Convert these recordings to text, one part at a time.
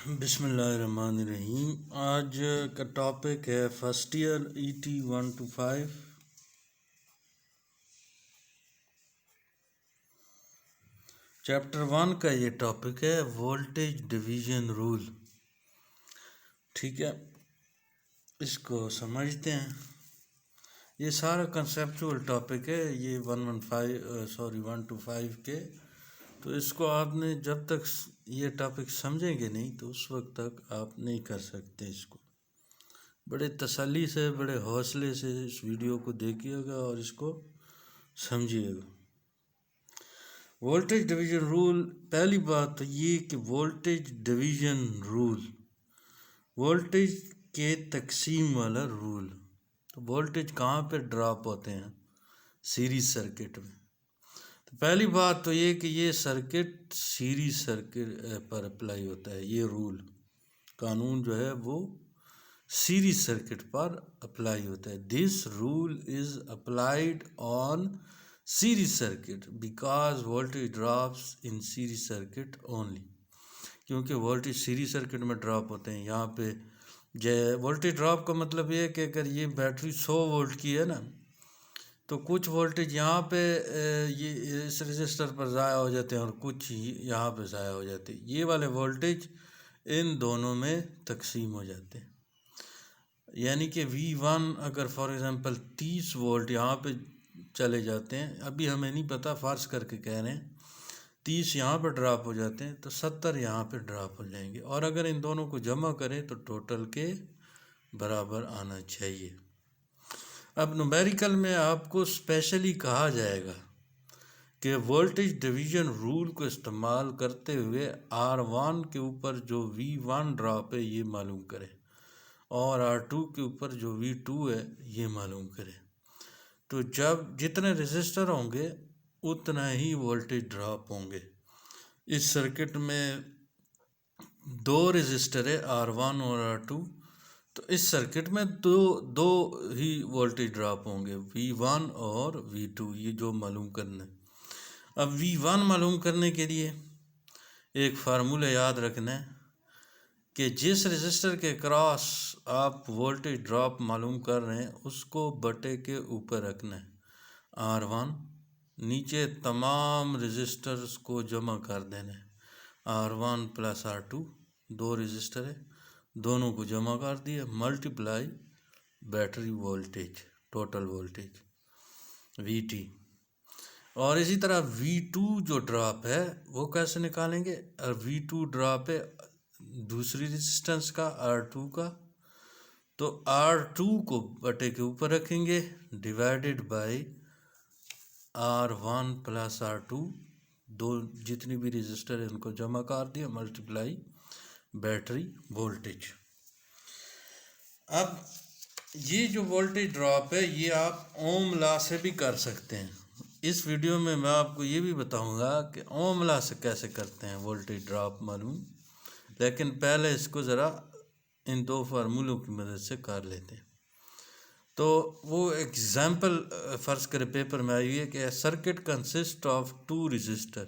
बिस्मिल्लाहिर्रहमानिर्रहीम। आज का टॉपिक है first year ET 1 to 5। Chapter 1 का ये टॉपिक है वोल्टेज डिवीजन रूल। ठीक है, इसको समझते हैं। ये सारा कंसेप्चुअल टॉपिक है, ये 1 to 5 के। तो इसको आपने जब तक ये टॉपिक समझेंगे नहीं तो उस वक्त तक आप नहीं कर सकते। इसको बड़े तसल्ली से, बड़े हौसले से इस वीडियो को देखिएगा और इसको समझिएगा। वोल्टेज डिवीजन रूल, पहली बात तो ये कि वोल्टेज डिवीजन रूल वोल्टेज के तकसीम वाला रूल। तो वोल्टेज कहाँ पे ड्रॉप होते हैं? सीरीज सर्किट में। तो पहली बात तो ये कि ये सर्किट सीरीज सर्किट पर अप्लाई होता है। ये रूल, कानून जो है वो सीरीज सर्किट पर अप्लाई होता है। This rule is applied on series circuit because voltage drops in series circuit only. क्योंकि वोल्टेज सीरीज सर्किट में ड्रॉप होते हैं। यहाँ पे वोल्टेज ड्रॉप का मतलब ये है कि अगर ये बैटरी 100 वोल्ट की है ना, तो कुछ वोल्टेज यहाँ पे ये इस रजिस्टर पर ज़ाया हो जाते हैं और कुछ यहाँ पे ज़ाया हो जाते हैं। ये वाले वोल्टेज इन दोनों में तकसीम हो जाते हैं। यानी कि V1 अगर फॉर एग्ज़ाम्पल 30 वोल्ट यहाँ पे चले जाते हैं, अभी हमें नहीं पता, फ़र्ज़ करके कह रहे हैं 30 यहाँ पर ड्रॉप हो जाते हैं, तो 70 यहाँ पे ड्रॉप हो जाएंगे। और अगर इन दोनों को जमा करें तो टोटल के बराबर आना चाहिए। अब न्यूमेरिकल में आपको स्पेशली कहा जाएगा कि वोल्टेज डिवीजन रूल को इस्तेमाल करते हुए R1 के ऊपर जो V1 ड्रॉप है ये मालूम करें और R2 के ऊपर जो V2 है ये मालूम करें। तो जब जितने रेजिस्टर होंगे उतना ही वोल्टेज ड्रॉप होंगे। इस सर्किट में 2 रेजिस्टर है R1 और R2, तो इस सर्किट में दो ही वोल्टेज ड्रॉप होंगे, V1 और V2। ये जो मालूम करना है। अब V1 मालूम करने के लिए एक फार्मूला याद रखना है कि जिस रेजिस्टर के क्रॉस आप वोल्टेज ड्रॉप मालूम कर रहे हैं उसको बटे के ऊपर रखना है R1, नीचे तमाम रेजिस्टर्स को जमा कर देना है। R1 प्लस R2 दो रेजिस्टर है, दोनों को जमा कर दिया, multiply battery voltage, total voltage VT। और इसी तरह V2 जो ड्रॉप है वो कैसे निकालेंगे? और V2 ड्रॉप है दूसरी रेजिस्टेंस का R2 का, तो R2 को बटे के ऊपर रखेंगे divided by R1 plus R2, दो जितनी भी रेजिस्टर है उनको जमा कर दिया, मल्टीप्लाई बैटरी वोल्टेज। अब ये जो वोल्टेज ड्रॉप है ये आप ओम लॉ से भी कर सकते हैं। इस वीडियो में मैं आपको ये भी बताऊंगा कि ओम लॉ से कैसे करते हैं वोल्टेज ड्रॉप मालूम, लेकिन पहले इसको ज़रा इन दो फार्मूलों की मदद से कर लेते हैं। तो वो एग्जाम्पल फ़र्ज़ करें पेपर में आई हुई है कि सर्किट कंसिस्ट ऑफ 2 रजिस्टर।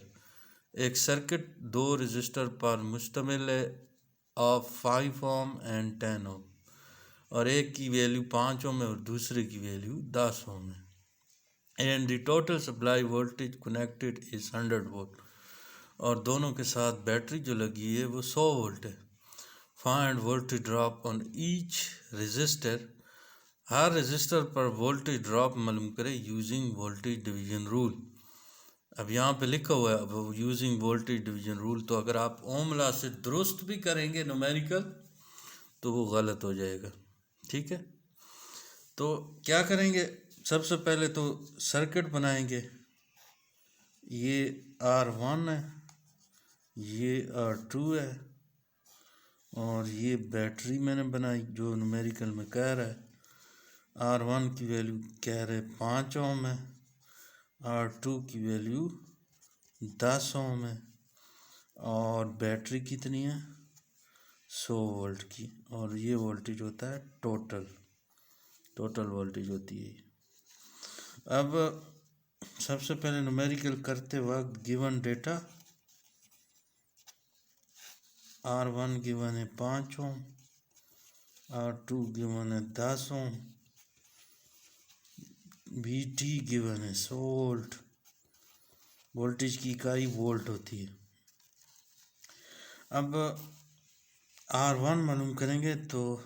एक सर्किट 2 रजिस्टर पर मुश्तमिल है ऑफ 5 ओम एंड 10 ओम, और एक की वैल्यू 5 ओम है और दूसरे की वैल्यू 10 ओम है। And the total supply voltage connected is 100 volt, और दोनों के साथ बैटरी जो लगी है वो 100 वोल्ट है। Find voltage drop on each resistor, her register पर वोल्टेज ड्रॉप मालूम करें यूजिंग वोल्टेज डिवीजन रूल। अब यहाँ पे लिखा हुआ है अब यूजिंग वोल्टेज डिवीजन रूल, तो अगर आप ओम लॉ से दुरुस्त भी करेंगे न्यूमेरिकल तो वो गलत हो जाएगा। ठीक है, तो क्या करेंगे? सबसे पहले तो सर्किट बनाएंगे। ये R1 है, ये R2 है, और ये बैटरी मैंने बनाई जो न्यूमेरिकल में कह रहा है। R1 की वैल्यू कह रहे 5 ओम है, R2 की वैल्यू 10 ओम है, और बैटरी कितनी है? 100 वोल्ट की, और ये वोल्टेज होता है टोटल वोल्टेज होती है। अब सबसे पहले न्यूमेरिकल करते वक्त गिवन डेटा R1 गिवन है 5 ओम, R2 गिवन है 10 ओम, VT गिवन है 100 वोल्ट। वोल्टेज की इकाई वोल्ट होती है। अब R1 मालूम करेंगे तो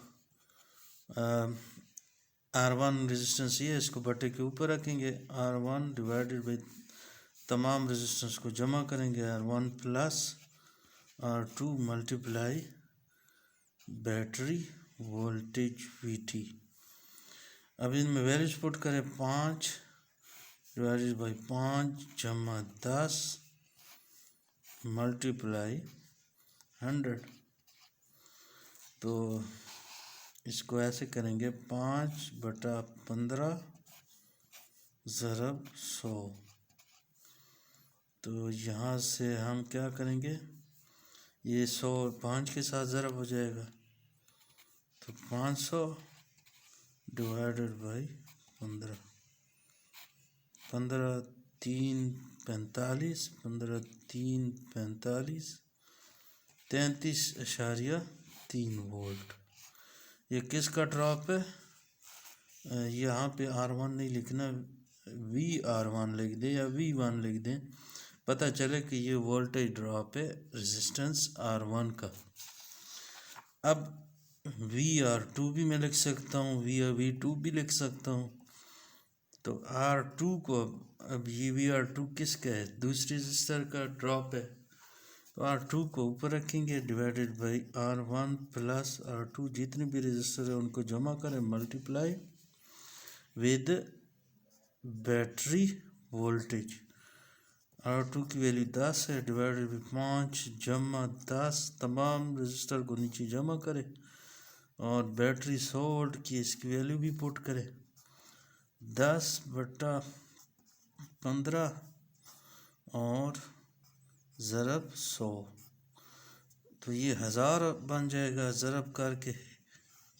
R1 रेजिस्टेंस ये है, इसको बटे के ऊपर रखेंगे, R1 डिवाइडेड बाई तमाम रेजिस्टेंस को जमा करेंगे, R1 plus R2 multiply battery voltage VT। अब इनमें वैल्यूज पुट करें, 5 डिवाइडेड बाई 5 जमा 10 मल्टीप्लाई 100। तो इसको ऐसे करेंगे, 5/15 ज़रब 100। तो यहाँ से हम क्या करेंगे, ये 100 5 के साथ ज़रब हो जाएगा, तो 500 डिवाइडेड बाई 15, 15 3 45, 15 3 45, 33.3 वोल्ट। ये किसका ड्रॉप है? यहाँ पे R1 नहीं लिखना, VR1 लिख दें या V1 लिख दें, पता चले कि ये वोल्टेज ड्रॉप है रेजिस्टेंस R1 का। अब VR2 भी मैं लिख सकता हूँ, V2 भी लिख सकता हूँ। तो R2 को, अब ये VR2 किसका है? दूसरे रेजिस्टर का ड्रॉप है, तो R2 को ऊपर रखेंगे, divided by R1 plus R2, जितने भी रेजिस्टर है उनको जमा करें, multiply with battery voltage. R2 की वैल्यू 10 है, डिवाइडेड बाई 5 जमा 10, तमाम रेजिस्टर को नीचे जमा करें और बैटरी 100 वोल्ट की, इसकी वैल्यू भी पुट करें, 10/15 और ज़रब 100। तो ये 1000 बन जाएगा, ज़रब करके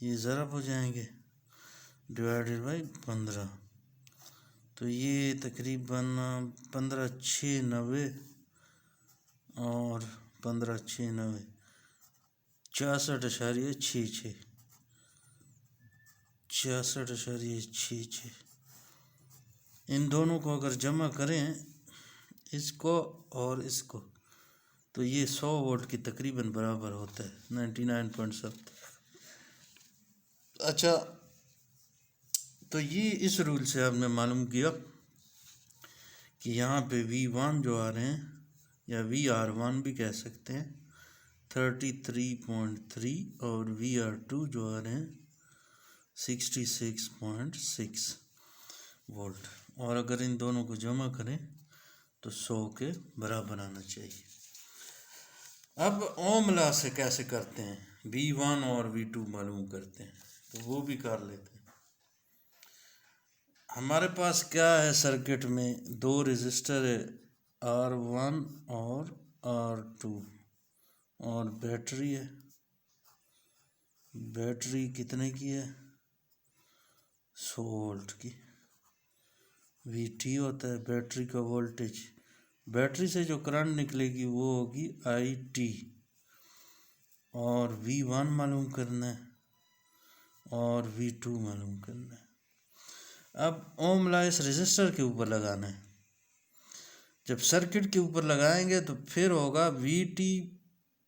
ये ज़रब हो जाएंगे, डिवाइडेड बाई 15। तो ये तकरीबन 15×6 90 और 15×6 90 66.66 66.66। इन दोनों को अगर जमा करें, इसको और इसको, तो ये 100 वोल्ट की तकरीबन बराबर होता है, 99.7। अच्छा, तो ये इस रूल से हमने मालूम किया कि यहाँ पे V1 जो आ रहे हैं, या VR1 भी कह सकते हैं, 33.3 और VR2 जो आ रहे हैं 66.6 वोल्ट। और अगर इन दोनों को जमा करें तो 100 के बराबर आना चाहिए। अब ओम लॉ से कैसे करते हैं, V1 और V2 मालूम करते हैं, तो वो भी कर लेते हैं। हमारे पास क्या है, सर्किट में 2 रेजिस्टर है, R1 और R2, और बैटरी है। बैटरी कितने की है? 100 वोल्ट की। VT होता है बैटरी का वोल्टेज। बैटरी से जो करंट निकलेगी वो होगी IT, और V1 मालूम करना है और V2 मालूम करना है। अब ओम लॉ इस रेजिस्टर के ऊपर लगाना है। जब सर्किट के ऊपर लगाएंगे तो फिर होगा VT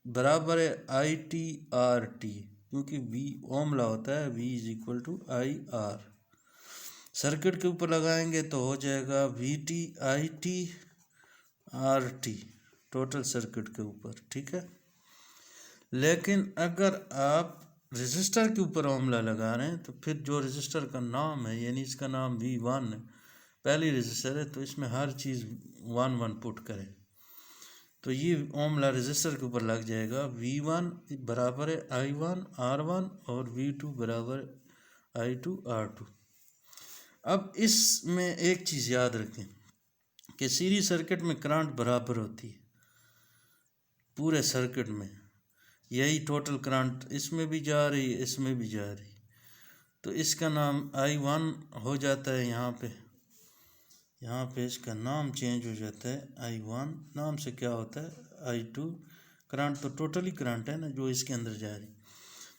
बराबर है IT/RT, क्योंकि V ओम लॉ होता है V = IR। सर्किट के ऊपर लगाएंगे तो हो जाएगा VT IT/RT टोटल सर्किट के ऊपर, ठीक है। लेकिन अगर आप रेजिस्टर के ऊपर ओम लॉ लगा रहे हैं तो फिर जो रेजिस्टर का नाम है, यानी इसका नाम V1 है, पहली रेजिस्टर है, तो इसमें हर चीज़ 1 पुट करें, तो ये ओम लॉ रेजिस्टर के ऊपर लग जाएगा। V1 बराबर है I1 R1 और V2 बराबर I2 R2। अब इसमें एक चीज़ याद रखें कि सीरीज सर्किट में करंट बराबर होती है, पूरे सर्किट में यही टोटल करंट इसमें भी जा रही है, इसमें भी जा रही, तो इसका नाम I1 हो जाता है। यहाँ पे इसका नाम चेंज हो जाता है, I1 नाम से क्या होता है I2 करंट तो टोटली करंट है ना जो इसके अंदर जा रही।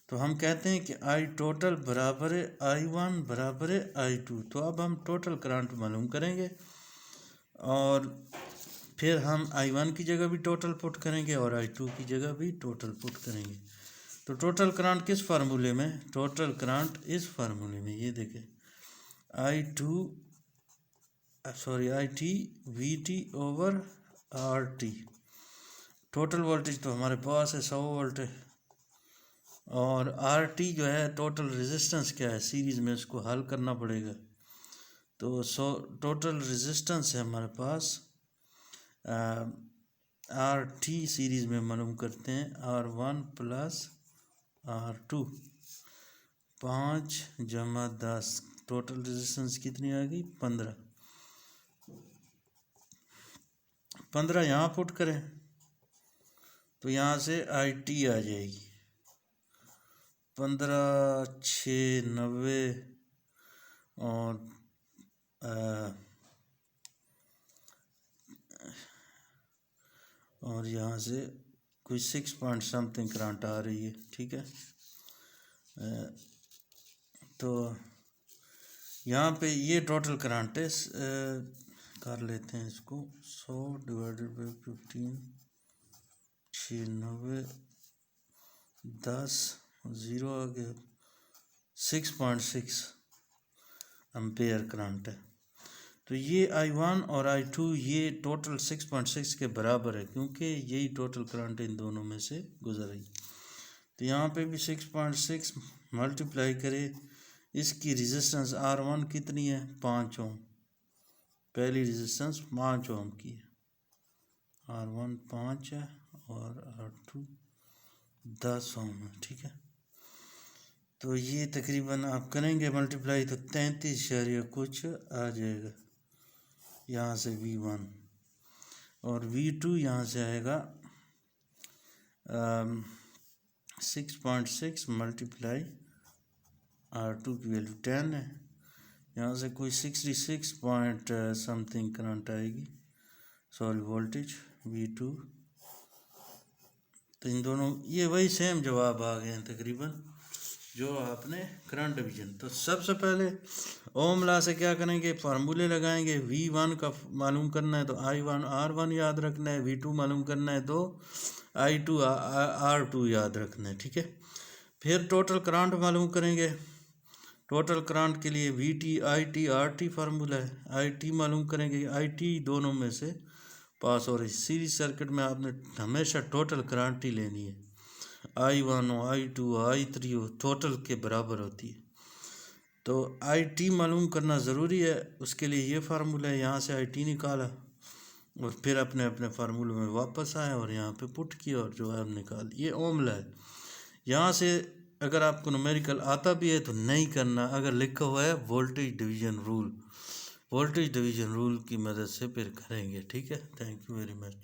तो हम कहते हैं कि आई टोटल बराबर है I1 बराबर है I2। तो अब हम टोटल करंट मालूम करेंगे और फिर हम I1 की जगह भी टोटल पुट करेंगे और I2 की जगह भी टोटल पुट करेंगे। तो टोटल करंट किस फार्मूले में, टोटल करंट इस फार्मूले में, ये देखें IT VT over RT। Total voltage तो हमारे पास है 100 वोल्ट है और RT जो है टोटल रेजिस्टेंस क्या है सीरीज़ में, उसको हल करना पड़ेगा। तो टोटल रेजिस्टेंस है हमारे पास RT सीरीज़ में मालूम करते हैं R1 प्लस R2 5 जमा 10, टोटल रेजिस्टेंस कितनी आ गई 15 यहाँ पुट करें तो यहाँ से IT आ जाएगी 15,690 और यहाँ से कोई 6 पॉइंट समथिंग करंट आ रही है, ठीक है। तो यहाँ पे ये टोटल करंट है, कर लेते हैं इसको 100 डिवाइडेड बाई 15, 690 10 0 आ गया 6.6 एम्पेयर करंट है। तो ये I1 और I2 ये टोटल 6.6 के बराबर है क्योंकि यही टोटल करंट इन दोनों में से गुजर रही। तो यहाँ पे भी 6.6 मल्टीप्लाई करें, इसकी रेजिस्टेंस R1 कितनी है 5 ओम, पहली रेजिस्टेंस 5 ओम की है, R1 5 है और R2 10 ओम है, ठीक है। तो ये तकरीबन आप करेंगे मल्टीप्लाई तो 33 कुछ आ जाएगा यहाँ से V1 और V2 यहाँ से आएगा 6.6 मल्टीप्लाई R2 की वैल्यू 10 है, यहाँ से कोई 66 पॉइंट समथिंग करंट आएगी, सॉरी वोल्टेज V2। तो इन दोनों ये वही सेम जवाब आ गए हैं तकरीबन जो आपने करंट डिवीजन। तो सबसे पहले ओम लॉ से क्या करेंगे, फार्मूले लगाएंगे। V1 का मालूम करना है तो I1 R1 याद रखना है, V2 मालूम करना है तो I2 R2 याद रखना है, ठीक है। फिर टोटल करंट मालूम करेंगे, टोटल करंट के लिए VT IT RT फार्मूला है, IT मालूम करेंगे, IT दोनों में से पास हो रही। सीरीज सर्किट में आपने हमेशा टोटल करंट ही लेनी है, I1 हो I2 हो I3 हो टोटल के बराबर होती है। तो IT मालूम करना ज़रूरी है, उसके लिए ये फार्मूला है, यहाँ से IT निकाला और फिर अपने अपने फार्मूले में वापस आए और यहाँ पे पुट किया और जवाब निकाल। ये ओमला है। यहाँ से अगर आपको न्यूमेरिकल आता भी है तो नहीं करना, अगर लिखा हुआ है voltage division rule, voltage division rule की मदद से फिर करेंगे, ठीक है। Thank you very much.